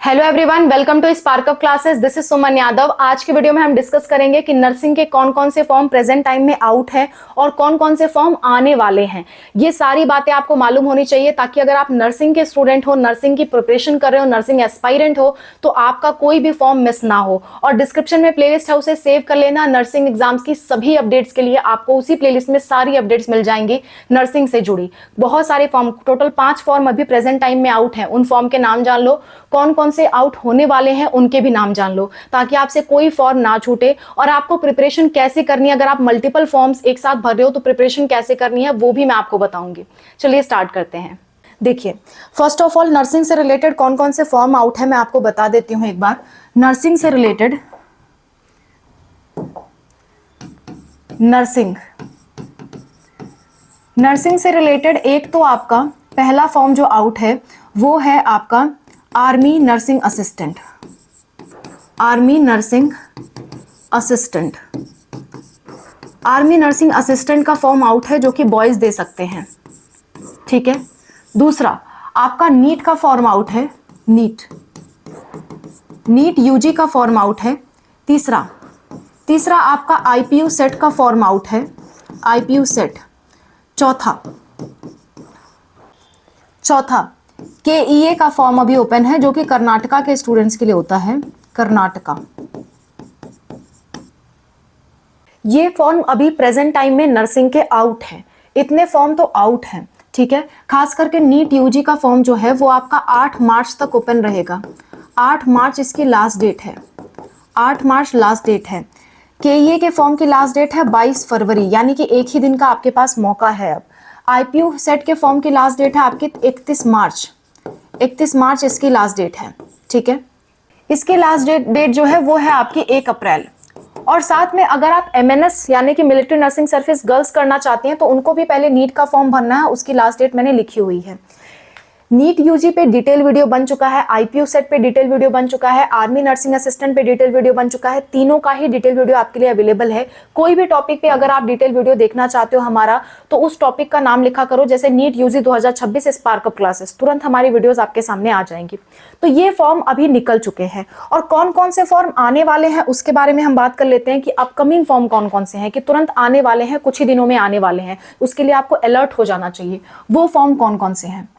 Hello everyone, welcome to Spark up classes. This is Suman Yadav. आज की video में हम डिस्कस करेंगे कि नर्सिंग के कौन कौन से फॉर्म प्रेजेंट टाइम में आउट है और कौन कौन से फॉर्म आने वाले हैं। ये सारी बातें आपको मालूम होनी चाहिए ताकि अगर आप नर्सिंग के स्टूडेंट हो, नर्सिंग की प्रिपरेशन कर रहे हो, नर्सिंग एस्पायरेंट हो, तो आपका कोई भी फॉर्म मिस ना हो। और डिस्क्रिप्शन में प्लेलिस्ट है, उसे सेव कर लेना। नर्सिंग एग्जाम्स की सभी अपडेट्स के लिए आपको उसी प्लेलिस्ट में सारी अपडेट्स मिल जाएंगी नर्सिंग से जुड़ी। बहुत सारे फॉर्म, टोटल 5 फॉर्म अभी प्रेजेंट टाइम में आउट हैं। उन फॉर्म के नाम जान लो, कौन कौन से आउट होने वाले हैं उनके भी नाम जान लो, ताकि आपसे कोई फॉर्म ना छूटे। और आपको प्रिपरेशन कैसे करनी है, अगर आप मल्टीपल फॉर्म्स एक साथ भर रहे हो तो प्रिपरेशन कैसे करनी है वो भी मैं आपको बताऊंगी। चलिए स्टार्ट करते हैं। देखिए, फर्स्ट ऑफ ऑल नर्सिंग से रिलेटेड कौन कौन से फॉर्म आउट है मैं आपको बता देती हूं एक बार। नर्सिंग से रिलेटेड, नर्सिंग से रिलेटेड एक तो आपका पहला फॉर्म जो आउट है वो है आपका army nursing assistant. Army nursing assistant, army nursing assistant का फॉर्म आउट है जो कि बॉयज दे सकते हैं, ठीक है। दूसरा आपका नीट का फॉर्म आउट है, नीट यूजी का फॉर्म आउट है। तीसरा आपका आईपीयू सेट का फॉर्म आउट है, आईपीयू सेट। चौथा केईए का फॉर्म अभी ओपन है जो कि कर्नाटका के स्टूडेंट्स के लिए होता है, कर्नाटका। ये फॉर्म अभी प्रेजेंट टाइम में नर्सिंग के आउट हैं। इतने फॉर्म तो आउट हैं, ठीक है। खास करके नीट यूजी का फॉर्म जो है वो आपका 8 मार्च तक ओपन रहेगा। 8 मार्च इसकी लास्ट डेट है, 8 मार्च लास्ट डेट है। केईए के फॉर्म की लास्ट डेट है 22 फरवरी, यानी कि एक ही दिन का आपके पास मौका है अब। आईपीयू सेट के फॉर्म की लास्ट डेट है आपकी 31 मार्च, 31 मार्च इसकी लास्ट डेट है, ठीक है। इसकी लास्ट डेट जो है वो है आपकी 1 अप्रैल। और साथ में अगर आप एमएनएस यानी कि मिलिट्री नर्सिंग सर्विस गर्ल्स करना चाहती हैं तो उनको भी पहले नीट का फॉर्म भरना है, उसकी लास्ट डेट मैंने लिखी हुई है। नीट यूजी पे डिटेल वीडियो बन चुका है, आईपीयू सेट पे डिटेल वीडियो बन चुका है, आर्मी नर्सिंग असिस्टेंट पे डिटेल वीडियो बन चुका है। तीनों का ही डिटेल वीडियो आपके लिए अवेलेबल है। कोई भी टॉपिक पे अगर आप डिटेल वीडियो देखना चाहते हो हमारा, तो उस टॉपिक का नाम लिखा करो, जैसे NEET UG 2026 spark up classes, तुरंत हमारी वीडियोस आपके सामने आ जाएंगी। तो ये फॉर्म अभी निकल चुके हैं। और कौन कौन से फॉर्म आने वाले हैं उसके बारे में हम बात कर लेते हैं कि अपकमिंग फॉर्म कौन कौन से हैं, कि तुरंत आने वाले हैं, कुछ ही दिनों में आने वाले हैं, उसके लिए आपको अलर्ट हो जाना चाहिए। वो फॉर्म कौन कौन से हैं?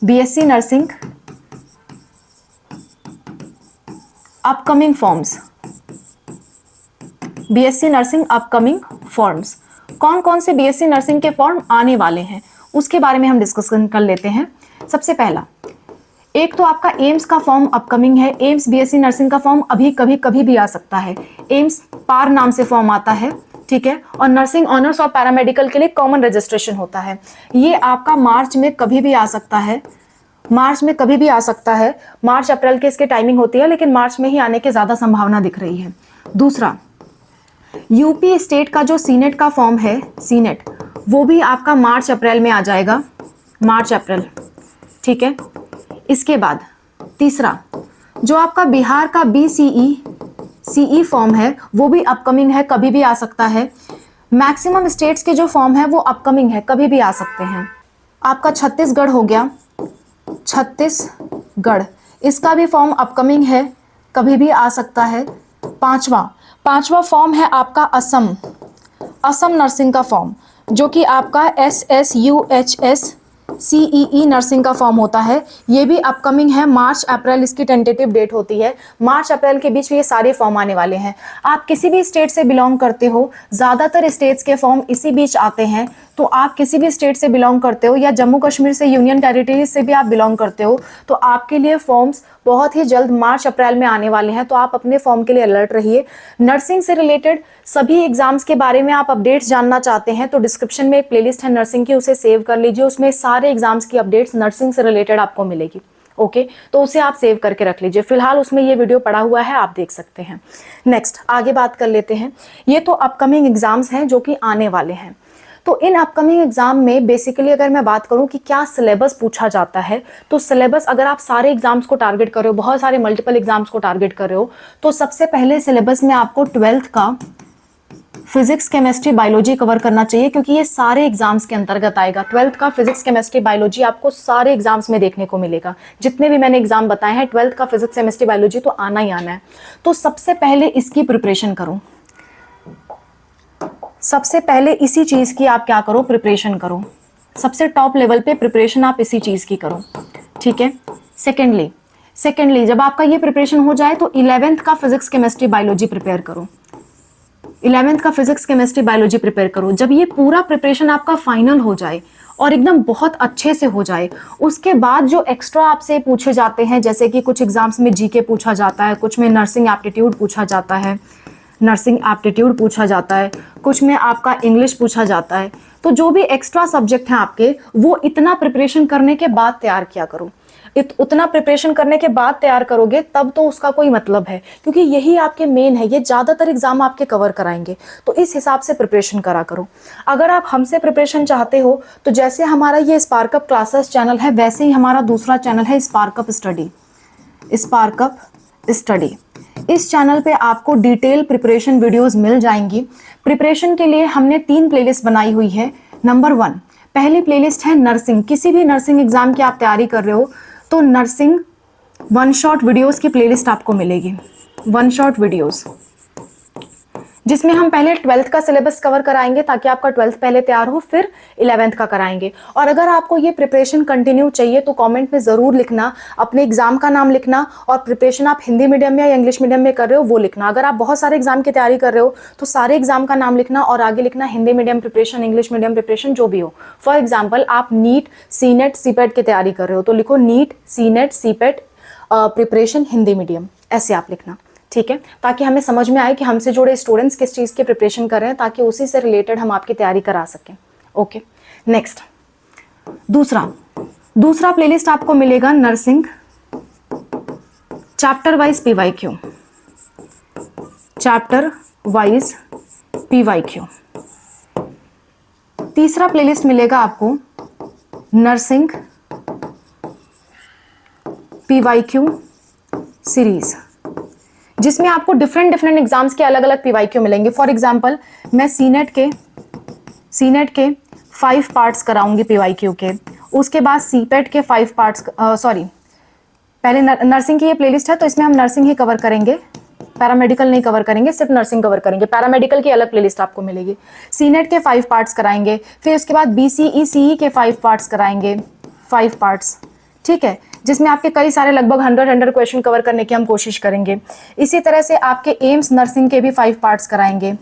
BSc nursing upcoming forms, BSc nursing upcoming forms. कौन कौन से बीएससी नर्सिंग के फॉर्म आने वाले हैं उसके बारे में हम डिस्कशन कर लेते हैं। सबसे पहला, एक तो आपका एम्स का फॉर्म अपकमिंग है। एम्स बीएससी नर्सिंग का फॉर्म अभी कभी भी आ सकता है। एम्स पार नाम से फॉर्म आता है, ठीक है। और नर्सिंग ऑनर्स और पैरामेडिकल के लिए कॉमन रजिस्ट्रेशन होता है। ये आपका मार्च में कभी भी आ सकता है, मार्च में कभी भी आ सकता है। मार्च अप्रैल की इसकी टाइमिंग होती है, लेकिन मार्च में ही आने की ज्यादा संभावना दिख रही है। दूसरा, यूपी स्टेट का जो सीनेट का फॉर्म है, सीनेट, वो भी आपका मार्च अप्रैल में आ जाएगा, मार्च अप्रैल, ठीक है। इसके बाद तीसरा, जो आपका बिहार का बीसीई फॉर्म है वो भी अपकमिंग है, कभी भी आ सकता है। मैक्सिमम स्टेट्स के जो फॉर्म है वो अपकमिंग है, कभी भी आ सकते हैं। आपका छत्तीसगढ़ हो गया, छत्तीसगढ़, इसका भी फॉर्म अपकमिंग है, कभी भी आ सकता है। पांचवा फॉर्म है आपका असम नर्सिंग का फॉर्म, जो कि आपका SSUHS-CEE नर्सिंग का फॉर्म होता है। ये भी अपकमिंग है, मार्च अप्रैल इसकी टेंटेटिव डेट होती है। मार्च अप्रैल के बीच में ये सारे फॉर्म आने वाले हैं। आप किसी भी स्टेट से बिलोंग करते हो, ज़्यादातर स्टेट्स के फॉर्म इसी बीच आते हैं, तो आप किसी भी स्टेट से बिलोंग करते हो या जम्मू कश्मीर से, यूनियन टेरिटरी से भी आप बिलोंग करते हो, तो आपके लिए फॉर्म्स बहुत ही जल्द मार्च अप्रैल में आने वाले हैं। तो आप अपने फॉर्म के लिए अलर्ट रहिए। नर्सिंग से रिलेटेड सभी एग्जाम्स के बारे में आप अपडेट्स जानना चाहते हैं तो डिस्क्रिप्शन में एक प्लेलिस्ट है नर्सिंग की, उसे सेव कर लीजिए। उसमें सारे एग्जाम्स की अपडेट्स नर्सिंग से रिलेटेड आपको मिलेगी, ओके। तो उसे आप सेव करके रख लीजिए। फिलहाल उसमें ये वीडियो पड़ा हुआ है, आप देख सकते हैं। नेक्स्ट आगे बात कर लेते हैं। ये तो अपकमिंग एग्जाम्स हैं जो कि आने वाले हैं। तो इन अपकमिंग एग्जाम में बेसिकली अगर मैं बात करूं कि क्या सिलेबस पूछा जाता है, तो सिलेबस अगर आप सारे एग्जाम्स को टारगेट कर रहे हो, बहुत सारे मल्टीपल एग्जाम्स को टारगेट कर रहे हो, तो सबसे पहले सिलेबस में आपको 12th physics chemistry biology cover करना चाहिए, क्योंकि ये सारे एग्जाम्स के अंतर्गत आएगा। 12th का फिजिक्स केमिस्ट्री बायोलॉजी आपको सारे एग्जाम्स में देखने को मिलेगा। जितने भी मैंने एग्जाम बताए हैं 12th का फिजिक्स केमिस्ट्री बायोलॉजी तो आना ही आना है। तो सबसे पहले इसकी प्रिपरेशन करो, सबसे पहले इसी चीज की आप क्या करो, प्रिपरेशन करो। सबसे टॉप लेवल पे प्रिपरेशन आप इसी चीज की करो, ठीक है। सेकेंडली जब आपका ये प्रिपरेशन हो जाए तो 11th का फिजिक्स केमिस्ट्री बायोलॉजी प्रिपेयर करो। 11th का फिजिक्स केमिस्ट्री बायोलॉजी प्रिपेयर करो। जब ये पूरा प्रिपरेशन आपका फाइनल हो जाए और एकदम बहुत अच्छे से हो जाए, उसके बाद जो एक्स्ट्रा आपसे पूछे जाते हैं, जैसे कि कुछ एग्जाम्स में जीके पूछा जाता है, कुछ में नर्सिंग एप्टीट्यूड पूछा जाता है, कुछ में आपका इंग्लिश पूछा जाता है। तो जो भी एक्स्ट्रा सब्जेक्ट हैं आपके, वो इतना प्रिपरेशन करने के बाद तैयार किया करो। उतना प्रिपरेशन करने के बाद तैयार करोगे तब तो उसका कोई मतलब है, क्योंकि यही आपके मेन है, ये ज़्यादातर एग्जाम आपके कवर कराएंगे। तो इस हिसाब से प्रिपरेशन करा करो। अगर आप हमसे प्रिपरेशन चाहते हो तो जैसे हमारा ये स्पार्कअप क्लासेस चैनल है, वैसे ही हमारा दूसरा चैनल है स्पार्कअप स्टडी। इस चैनल पे आपको डिटेल प्रिपरेशन वीडियोस मिल जाएंगी। प्रिपरेशन के लिए हमने 3 प्लेलिस्ट बनाई हुई है। नंबर 1, पहली प्लेलिस्ट है नर्सिंग। किसी भी नर्सिंग एग्जाम की आप तैयारी कर रहे हो तो नर्सिंग 1 शॉट वीडियोस की प्लेलिस्ट आपको मिलेगी। 1 शॉट वीडियोस जिसमें हम पहले 12th का सिलेबस कवर कराएंगे, ताकि आपका 12th पहले तैयार हो, फिर 11th का कराएंगे। और अगर आपको ये प्रिपरेशन कंटिन्यू चाहिए तो कमेंट में ज़रूर लिखना, अपने एग्जाम का नाम लिखना, और प्रिपरेशन आप हिंदी मीडियम में या इंग्लिश मीडियम में कर रहे हो वो लिखना। अगर आप बहुत सारे एग्जाम की तैयारी कर रहे हो तो सारे एग्जाम का नाम लिखना और आगे लिखना Hindi medium preparation, English medium preparation, जो भी हो। फॉर एग्जाम्पल आप नीट, सीनेट, सीपेट की तैयारी कर रहे हो तो लिखो NEET, CNET, CIPET preparation Hindi medium, ऐसे आप लिखना, ठीक है, ताकि हमें समझ में आए कि हमसे जुड़े स्टूडेंट्स किस चीज़ की प्रिपरेशन कर रहे हैं, ताकि उसी से रिलेटेड हम आपकी तैयारी करा सकें। ओके, नेक्स्ट दूसरा प्लेलिस्ट आपको मिलेगा नर्सिंग चैप्टर वाइज पीवाईक्यू। तीसरा प्लेलिस्ट मिलेगा आपको नर्सिंग पीवाईक्यू सीरीज, जिसमें आपको डिफरेंट एग्जाम्स के अलग अलग पीवाईक्यू मिलेंगे। फॉर एग्जांपल मैं सीनेट के 5 पार्ट्स कराऊंगी पीवाईक्यू के, उसके बाद सीपेट के 5 पार्ट्स, पहले नर्सिंग की ये प्लेलिस्ट है तो इसमें हम नर्सिंग ही कवर करेंगे, पैरामेडिकल नहीं कवर करेंगे, सिर्फ नर्सिंग कवर करेंगे। पैरामेडिकल की अलग प्लेलिस्ट आपको मिलेगी। सीनेट के 5 पार्ट्स कराएंगे, फिर उसके बाद BCE के 5 पार्ट्स कराएंगे, 5 पार्ट्स, ठीक है, जिसमें आपके कई सारे लगभग 100 क्वेश्चन कवर करने की हम कोशिश करेंगे। इसी तरह से आपके एम्स नर्सिंग के भी 5 पार्ट्स कराएंगे,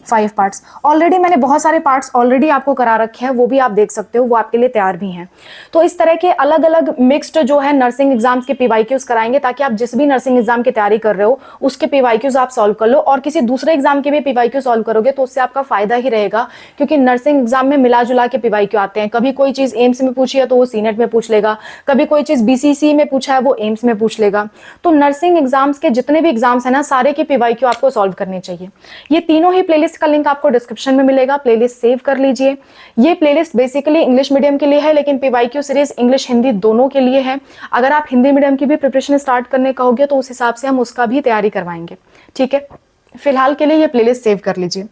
5 पार्ट्स। ऑलरेडी मैंने बहुत सारे पार्ट्स ऑलरेडी आपको करा रखे हैं, वो भी आप देख सकते हो, वो आपके लिए तैयार भी हैं। तो इस तरह के अलग अलग मिक्स्ड जो है नर्सिंग एग्जाम्स के पीवाईक्यूज कराएंगे, ताकि आप जिस भी नर्सिंग एग्जाम की तैयारी कर रहे हो उसके पीवाईक्यूज आप सॉल्व कर लो, और किसी दूसरे एग्जाम के भी पीवाईक्यू सॉल्व करोगे तो उससे आपका फायदा ही रहेगा, क्योंकि नर्सिंग एग्जाम में मिला जुला के पीवाईक्यू आते हैं। कभी कोई चीज एम्स में पूछी है तो वो सीनेट में पूछ लेगा, कभी कोई चीज BCC में पूछा है वो एम्स में पूछ लेगा। तो नर्सिंग एग्जाम्स के जितने भी एग्जाम्स है ना, सारे के पीवाईक्यू आपको सॉल्व करने चाहिए। ये तीनों ही प्लेलिस्ट का लिंक आपको डिस्क्रिप्शन में मिलेगा, प्लेलिस्ट सेव कर लीजिए। ये प्लेलिस्ट बेसिकली इंग्लिश मीडियम के लिए है, लेकिन पीवाईक्यू सीरीज इंग्लिश हिंदी दोनों के लिए है। अगर आप हिंदी मीडियम की भी प्रिपरेशन स्टार्ट करने कहोगे तो उस हिसाब से हम उसका भी तैयारी करवाएंगे, ठीक है। फिलहाल के लिए ये प्लेलिस्ट सेव कर लीजिए।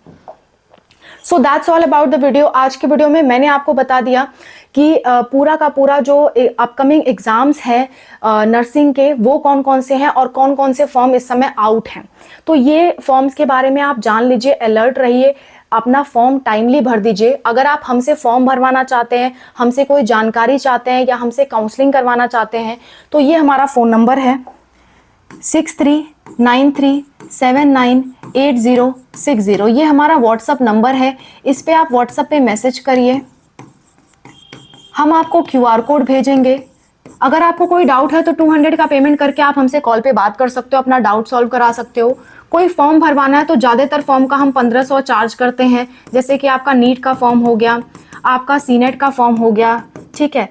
So that's all about the video. आज के वीडियो में मैंने आपको बता दिया कि पूरा का पूरा जो अपकमिंग एग्जाम्स हैं नर्सिंग के, वो कौन कौन से हैं और कौन कौन से फॉर्म इस समय आउट हैं। तो ये फॉर्म्स के बारे में आप जान लीजिए, अलर्ट रहिए, अपना फॉर्म टाइमली भर दीजिए। अगर आप हमसे फॉर्म भरवाना चाहते हैं, हमसे कोई जानकारी चाहते हैं या हमसे काउंसलिंग करवाना चाहते हैं तो ये हमारा फ़ोन नंबर है 6393798060। ये हमारा व्हाट्सअप नंबर है, इस पे आप व्हाट्सअप पे मैसेज करिए, हम आपको QR कोड भेजेंगे। अगर आपको कोई डाउट है तो 200 का पेमेंट करके आप हमसे कॉल पे बात कर सकते हो, अपना डाउट सॉल्व करा सकते हो। कोई फॉर्म भरवाना है तो ज़्यादातर फॉर्म का हम 1500 चार्ज करते हैं, जैसे कि आपका नीट का फॉर्म हो गया, आपका सीनेट का फॉर्म हो गया, ठीक है,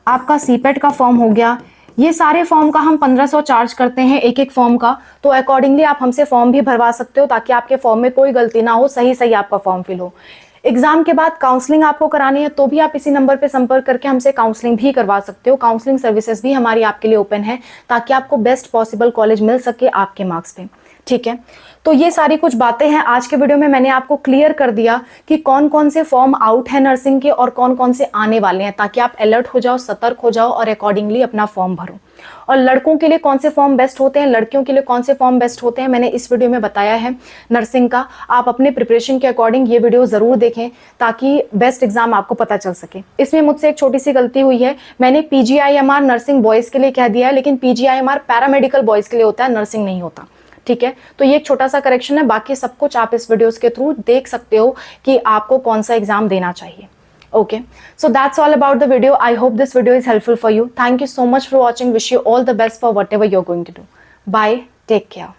आपका सीपेट का फॉर्म हो गया। ये सारे फॉर्म का हम 1500 चार्ज करते हैं एक एक फॉर्म का। तो अकॉर्डिंगली आप हमसे फॉर्म भी भरवा सकते हो, ताकि आपके फॉर्म में कोई गलती ना हो, सही सही आपका फॉर्म फिल हो। एग्जाम के बाद काउंसलिंग आपको करानी है तो भी आप इसी नंबर पे संपर्क करके हमसे काउंसलिंग भी करवा सकते हो। काउंसलिंग सर्विसेज भी हमारी आपके लिए ओपन है, ताकि आपको बेस्ट पॉसिबल कॉलेज मिल सके आपके मार्क्स पे, ठीक है, तो ये सारी कुछ बातें हैं। आज के वीडियो में मैंने आपको क्लियर कर दिया कि कौन कौन से फॉर्म आउट है नर्सिंग के और कौन कौन से आने वाले हैं, ताकि आप अलर्ट हो जाओ, सतर्क हो जाओ और अकॉर्डिंगली अपना फॉर्म भरो। और लड़कों के लिए कौन से फॉर्म बेस्ट होते हैं, लड़कियों के लिए कौन से फॉर्म बेस्ट होते हैं, मैंने इस वीडियो में बताया है नर्सिंग का। आप अपने प्रिपरेशन के अकॉर्डिंग ये वीडियो जरूर देखें ताकि बेस्ट एग्जाम आपको पता चल सके। इसमें मुझसे एक छोटी सी गलती हुई है, मैंने PGIMR नर्सिंग बॉयज के लिए कह दिया है, लेकिन PGIMR पैरामेडिकल बॉयज के लिए होता है, नर्सिंग नहीं होता। ठीक है, तो ये एक छोटा सा करेक्शन है, बाकी सब कुछ आप इस वीडियोस के थ्रू देख सकते हो कि आपको कौन सा एग्जाम देना चाहिए। Okay, so that's all about the video. I hope this video is helpful for you. Thank you so much for watching. Wish you all the best for whatever you're going to do. Bye. Take care.